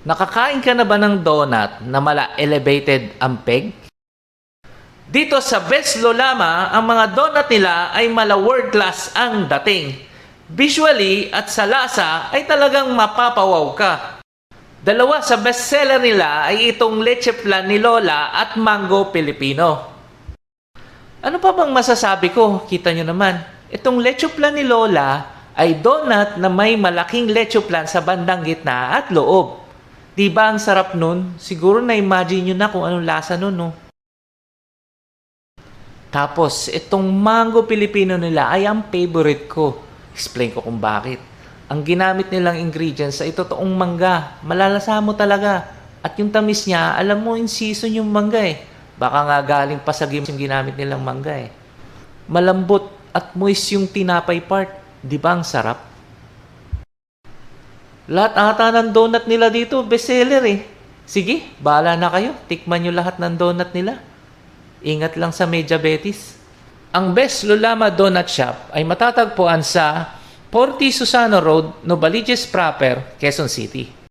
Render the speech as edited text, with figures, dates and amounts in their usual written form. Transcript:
Nakakain ka na ba ng donut na mala elevated ang peg? Dito sa Best Lolama, ang mga donut nila ay mala world class ang dating. Visually at sa lasa ay talagang mapapawaw ka. Dalawa sa bestseller nila ay itong Leche Flan ni Lola at Mango Filipino. Ano pa bang masasabi ko? Kita nyo naman, itong Leche Flan ni Lola ay donut na may malaking leche flan sa bandang gitna at loob. Diba ang sarap nun? Siguro na-imagine nyo na kung anong lasa nun, no? Tapos, itong Mango Filipino nila ay ang favorite ko. Explain ko kung bakit. Ang ginamit nilang ingredients ay totoong mangga. Malalasa mo talaga. At yung tamis niya, alam mo in season yung mangga eh. Baka nga galing pa sa games yung ginamit nilang mangga eh. Malambot at moist yung tinapay part. Di ba ang sarap? Lahat ata ng donut nila dito, bestseller eh. Sige, bahala na kayo. Tikman nyo lahat ng donut nila. Ingat lang sa may diabetes. Ang Best Lolama Donut Shop ay matatagpuan sa 40 Susano Road, Novaliches Proper, Quezon City.